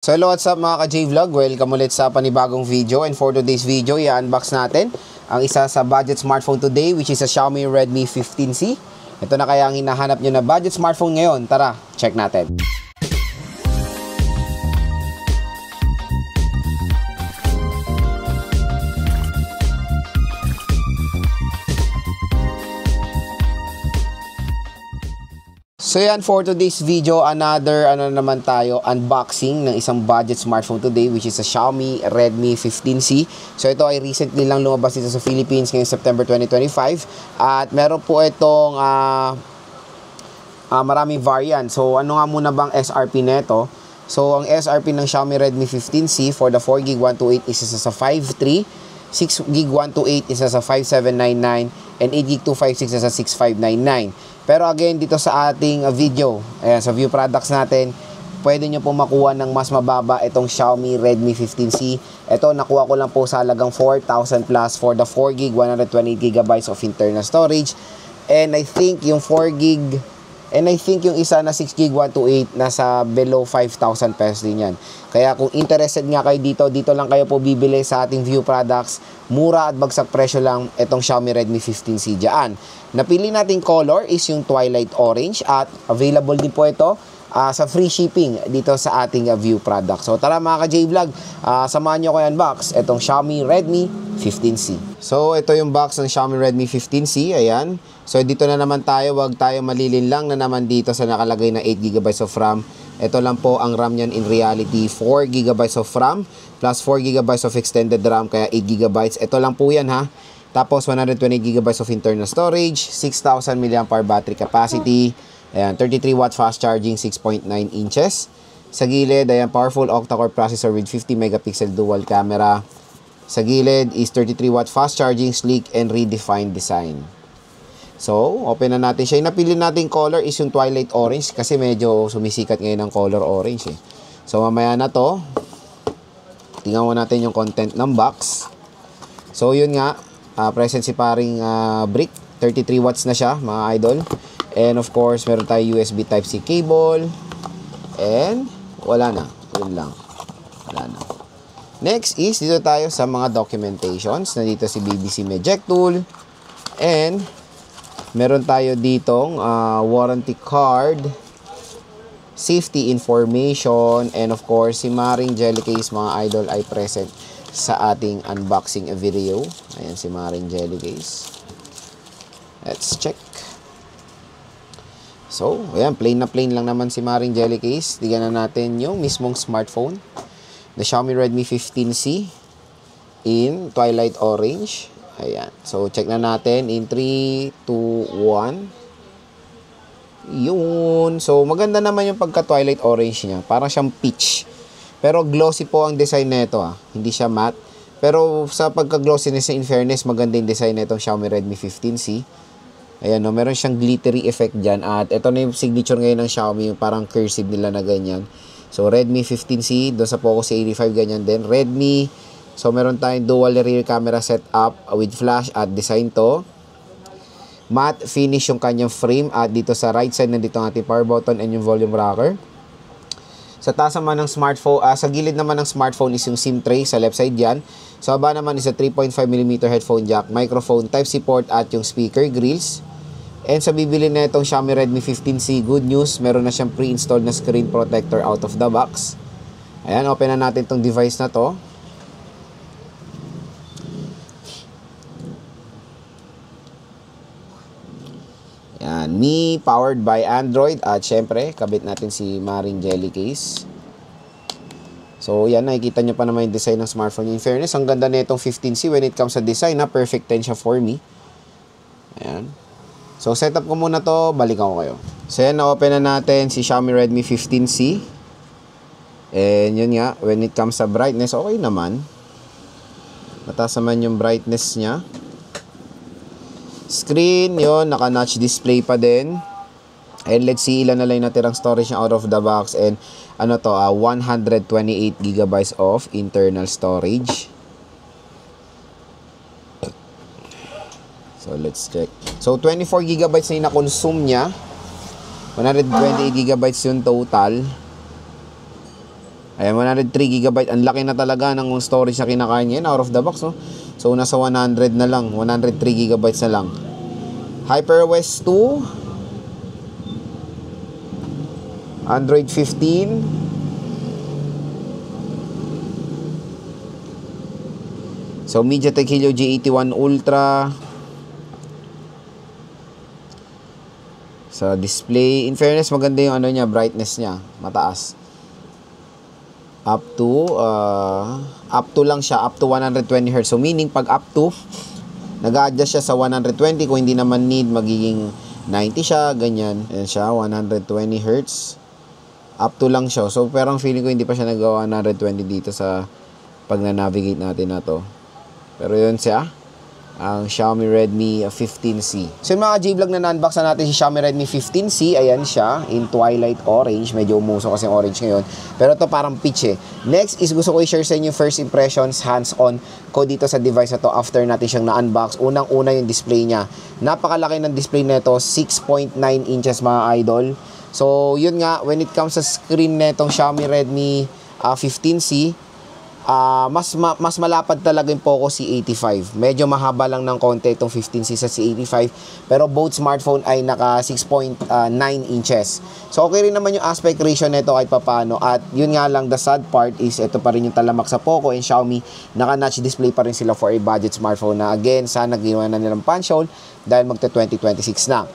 So hello, what's up mga ka-J-Vlog? Welcome ulit sa panibagong video, and for today's video, i-unbox natin ang isa sa budget smartphone today, which is a Xiaomi Redmi 15C. Ito na kaya ang hinahanap nyo na budget smartphone ngayon. Tara, check natin. So yan, for today's video, another naman tayo, unboxing ng isang budget smartphone today, which is a Xiaomi Redmi 15C. So ito ay recently lang lumabas dito sa Philippines ngayong September 2025. At meron po itong maraming variant. So ano nga muna bang SRP nito? So ang SRP ng Xiaomi Redmi 15C for the 4GB 128 is sa 5.3, 6GB 128 is sa 5.799, and 8GB 256 is sa 6.599. Pero again, dito sa ating video, ayan, sa view products natin, pwede nyo po makuha ng mas mababa itong Xiaomi Redmi 15C. Ito, nakuha ko lang po sa halagang 4,000 plus for the 4GB 128GB of internal storage. And I think yung 4GB, and I think yung isa na 6GB 128 nasa below 5,000 pesos din yan. Kaya kung interested nga kayo dito lang kayo po bibili sa ating view products. Mura at bagsak presyo lang itong Xiaomi Redmi 15C dyan. Napili nating color is yung Twilight Orange at available din po ito sa free shipping dito sa ating view product. So tara mga ka-J-Vlog, samahan nyo ko unbox itong Xiaomi Redmi 15C. So ito yung box ng Xiaomi Redmi 15C, ayan. So dito na naman tayo, wag tayo malilinlang na naman dito sa nakalagay na 8GB of RAM. Ito lang po ang RAM niyan in reality, 4GB of RAM plus 4GB of extended RAM, kaya 8GB. Ito lang po yan ha. Tapos 128GB of internal storage, 6,000 mAh battery capacity, ayan, 33W fast charging, 6.9 inches. Sa gilid, ayan, powerful octa-core processor with 50MP dual camera. Sa gilid is 33W fast charging, sleek and redefined design. So, open na natin siya. Yung napili natin color is yung Twilight Orange kasi medyo sumisikat ngayon ng color orange eh. So, mamaya na to. Tingnan mo natin yung content ng box. So, yun nga. Present si paring brick. 33W na siya, mga idol. And of course, meron tayo USB Type-C cable. And, wala na. Yun lang. Wala na. Next is, dito tayo sa mga documentations. Nandito si BBC Eject Tool. And, meron tayo ditong warranty card, safety information, and of course, si Maring Jellycase, mga idol, ay present sa ating unboxing video. Ayan si Maring Jellycase. Let's check. So, ayan, plain na plain lang naman si Maring Jellycase. Tignan na natin yung mismong smartphone. The Xiaomi Redmi 15C in Twilight Orange. Ayan. So, check na natin in 3, 2, 1. Yun. So, maganda naman yung pagka-Twilight Orange niya. Parang siyang peach. Pero glossy po ang design nito ah. Hindi siya matte. Pero sa pagka-glossiness, in fairness, maganda yung design nitong Xiaomi Redmi 15C. Ayan, no, meron siyang glittery effect dyan. At ito na yung signature ngayon ng Xiaomi, yung parang cursive nila na ganyan. So, Redmi 15C, doon sa Poco C85, ganyan din. Redmi, so meron tayong dual rear camera setup with flash at design to. Matte finish yung kanyang frame. At dito sa right side, nandito ang ating power button and yung volume rocker. Sa taas naman ng smartphone, sa gilid naman ng smartphone is yung SIM tray, sa left side yan. Sa baba naman is a 3.5mm headphone jack, microphone, Type-C port at yung speaker grills. And sa bibili na itong Xiaomi Redmi 15C, good news, meron na siyang pre-installed na screen protector out of the box. Ayan, open na natin itong device na to. Yan, Mi powered by Android. At syempre, kabit natin si Maring Jellycase. So, yan, nakikita nyo pa naman yung design ng smartphone. In fairness, ang ganda na itong 15C when it comes sa design, na perfect 10 siya for me. Ayan. So, setup ko muna to, balikan ko kayo. So, yan, na-open na natin si Xiaomi Redmi 15C. And yun nga, when it comes sa brightness, okay naman. Mataas naman yung brightness niya. Screen, yun, naka-notch display pa din. And let's see ilan na lang natirang storage niya out of the box. And ano to, 128GB of internal storage. So let's check. So 24GB na yung na-consume niya. 128GB yung total. Ayan, 103GB. Ang laki na talaga ng storage na kinakain niya. Out of the box, no? So, nasa 100 na lang. 103GB na lang. HyperOS 2. Android 15. So, MediaTek Helio G81 Ultra. Sa display, in fairness, maganda yung ano niya, brightness niya. Mataas. Up to lang siya, up to 120Hz. So, meaning, pag up to, nag-a-adjust siya sa 120. Kung hindi naman need, magiging 90 siya, ganyan. Ayan siya, 120Hz. Up to lang siya. So, parang feeling ko hindi pa siya nagawa 120 dito sa pag na-navigate natin na to. Pero yun siya, ang Xiaomi Redmi 15C. So yung mga J-Vlog na na-unbox na natin si Xiaomi Redmi 15C, ayan siya, in twilight orange. Medyo umuso kasi yung orange ngayon. Pero ito parang peach eh. Next is gusto ko i-share sa inyo first impressions, hands-on ko dito sa device na to after natin siyang na-unbox. Unang-una yung display niya. Napakalaki ng display nito, 6.9 inches mga idol. So yun nga, when it comes sa screen netong Xiaomi Redmi 15C, mas malapad talaga yung Poco C85. Medyo mahaba lang ng konti itong 15C sa C85. Pero both smartphone ay naka 6.9 inches. So okay rin naman yung aspect ratio nito kahit papano. At yun nga lang, the sad part is ito pa rin yung talamak sa Poco and Xiaomi. Naka-notch display pa rin sila for a budget smartphone na again, sana ginawa na nilang punch hole dahil magta-2026 na.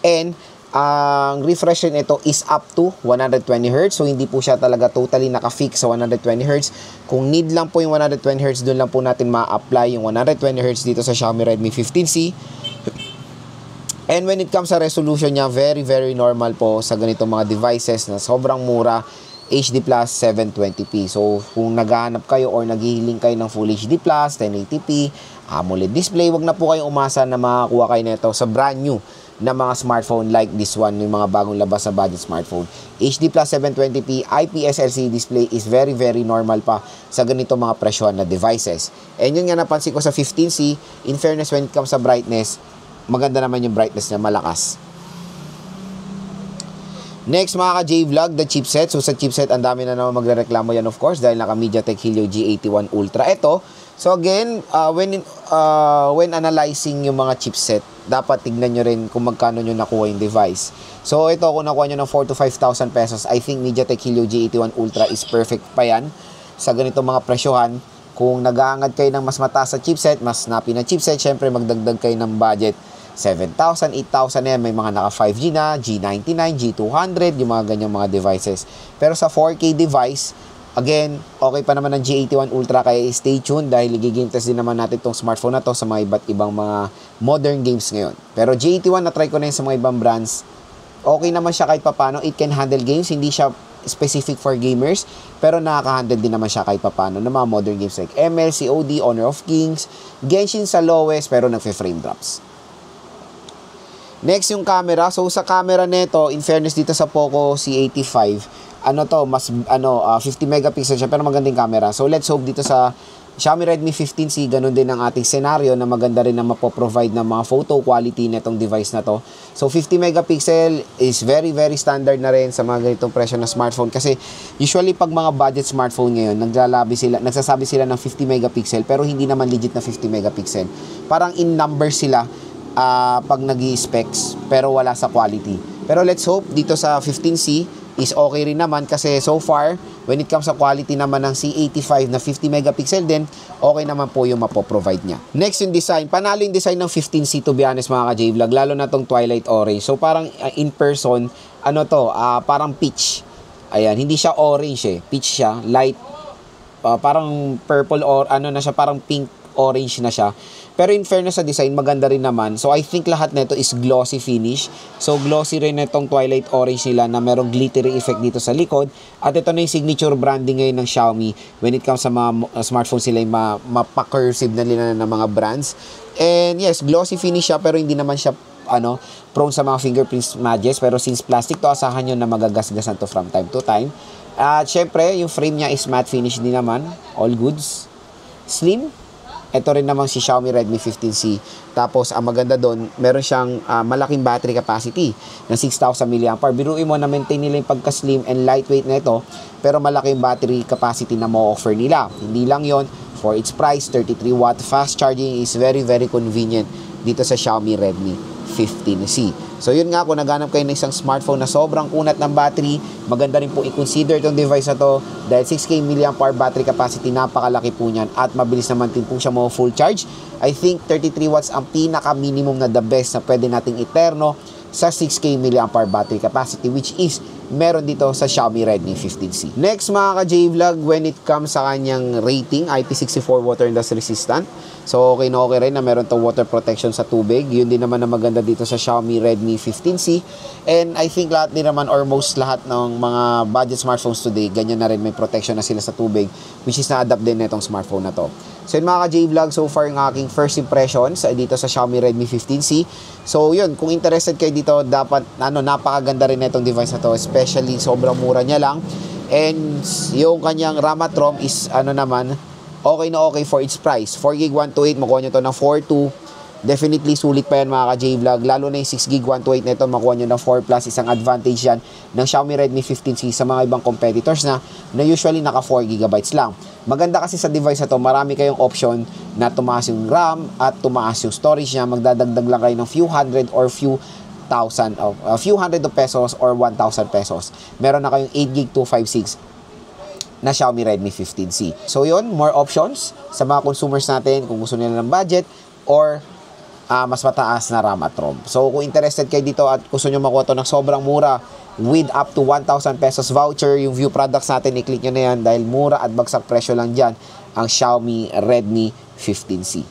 And ang refresh rate nito is up to 120Hz. So, hindi po siya talaga totally naka-fix sa 120Hz. Kung need lang po yung 120Hz, doon lang po natin ma-apply yung 120Hz dito sa Xiaomi Redmi 15C. And when it comes sa resolution niya, very normal po sa ganitong mga devices na sobrang mura. HD Plus 720p. So, kung naghahanap kayo or naghihiling kayo ng Full HD Plus, 1080p, AMOLED display, wag na po kayong umasa na makakuha kayo nito sa brand new na mga smartphone like this one, yung mga bagong labas sa budget smartphone. HD Plus 720p IPS LCD display is very normal pa sa ganito mga presyohan na devices. And yun nga napansin ko sa 15C, in fairness when it comes sa brightness, maganda naman yung brightness niya, malakas. Next mga ka-J-Vlog, the chipset. So sa chipset, ang dami na naman magrereklamo yan of course dahil naka MediaTek Helio G81 Ultra. Ito, so again, when analyzing yung mga chipset, dapat tignan nyo rin kung magkano nyo nakuha yung device. So ito, kung nakuha nyo ng 4,000 to 5,000 pesos, I think MediaTek Helio G81 Ultra is perfect pa yan sa ganito mga presyohan. Kung nag-aangad kayo ng mas mataas sa chipset, mas snappy na chipset, syempre magdagdag kayo ng budget. 7,000, 8,000 na yan. May mga naka 5G na, G99, G200, yung mga ganyang mga devices. Pero sa 4K device, again, okay pa naman ang G81 Ultra, kaya stay tuned dahil i-game test din naman natin itong smartphone na to sa mga iba't ibang mga modern games ngayon. Pero G81 na-try ko na yun sa mga ibang brands. Okay naman siya kahit papano. It can handle games. Hindi siya specific for gamers, pero nakaka-handle din naman siya kahit papano ng mga modern games like ML, COD, Honor of Kings, Genshin sa lowest, pero nagfe-frame drops. Next, yung camera. So, sa camera nito, in fairness dito sa Poco C85, 50 megapixel siya, pero magandang camera. So, let's hope dito sa Xiaomi Redmi 15C, ganun din ang ating scenario na maganda rin na mapoprovide ng mga photo quality nitong device na to. So, 50 megapixel is very standard na rin sa mga ganitong presyo na smartphone. Kasi, usually, pag mga budget smartphone ngayon, nagsasabi sila ng 50 megapixel, pero hindi naman legit na 50 megapixel. Parang in numbers sila, pag nag-i-specs, pero wala sa quality. Pero let's hope dito sa 15C is okay rin naman kasi so far, when it comes sa quality naman ng C85 na 50 megapixel din, okay naman po yung mapoprovide niya. Next yung design. Panalo yung design ng 15C to be honest mga ka-J-Vlog, lalo na tong twilight orange. So parang in person, parang peach. Ayan, hindi siya orange peach siya, light, parang purple or parang pink orange na siya. Pero in fairness sa design, maganda rin naman. So I think lahat nito is glossy finish. So glossy rin itong twilight orange nila na merong glittery effect dito sa likod. At ito na yung signature branding ngayon ng Xiaomi when it comes sa mga smartphones sila yung mapa-cursive na nila ng mga brands. And yes, glossy finish siya pero hindi naman siya prone sa mga fingerprint smudges. Pero since plastic to, asahan nyo na magagasgasan to from time to time. At syempre, yung frame niya is matte finish din naman. All goods. Slim. Ito rin naman si Xiaomi Redmi 15C. Tapos, ang maganda doon, meron siyang malaking battery capacity ng 6,000 mAh. Biruin mo na maintain nila yung pagka-slim and lightweight na ito, pero malaking battery capacity na mo-offer nila. Hindi lang yon, for its price, 33 watt fast charging is very convenient dito sa Xiaomi Redmi 15C. So yun nga, kung naghanap kayo ng isang smartphone na sobrang kunat ng battery, maganda rin po i-consider itong device na to dahil 6K mAh battery capacity, napakalaki po niyan at mabilis naman din po siya mo full charge. I think 33 watts ang pinaka-minimum na the best na pwede nating iterno sa 6K mAh battery capacity, which is meron dito sa Xiaomi Redmi 15C. Next mga ka-J-Vlog, when it comes sa kanyang rating, IP64 water and dust resistant. So okay na okay rin na meron to water protection sa tubig. Yun din naman na maganda dito sa Xiaomi Redmi 15C. And I think lahat din naman or most lahat ng mga budget smartphones today, ganyan na rin, may protection na sila sa tubig, which is na-adapt din na itong smartphone na to. So yun mga ka-J-Vlog, so far yung aking first impressions dito sa Xiaomi Redmi 15C. So yun, kung interested kayo dito, dapat napakaganda rin na itong device na to, especially sobrang mura niya lang. And yung kanyang RAM at ROM is okay na okay for its price. 4GB 128, makuha nyo to ng 4.2. Definitely sulit pa yan mga ka-J-Vlog. Lalo na yung 6GB 128 na ito, makuha nyo ng 4 Plus. Isang advantage yan ng Xiaomi Redmi 15C sa mga ibang competitors na usually naka 4GB lang. Maganda kasi sa device na to, marami kayong option na tumaas yung RAM at tumaas yung storage niya. Magdadagdag lang kayo ng few hundred or few hundred of pesos or 1,000 pesos. Meron na kayong 8GB 256 na Xiaomi Redmi 15C. So yun, more options sa mga consumers natin kung gusto nila ng budget or mas mataas na RAM at ROM. So kung interested kayo dito at gusto nyo makuha to ng sobrang mura with up to 1,000 pesos voucher, yung view products natin, i-click nyo na yan dahil mura at bagsak presyo lang dyan ang Xiaomi Redmi 15C.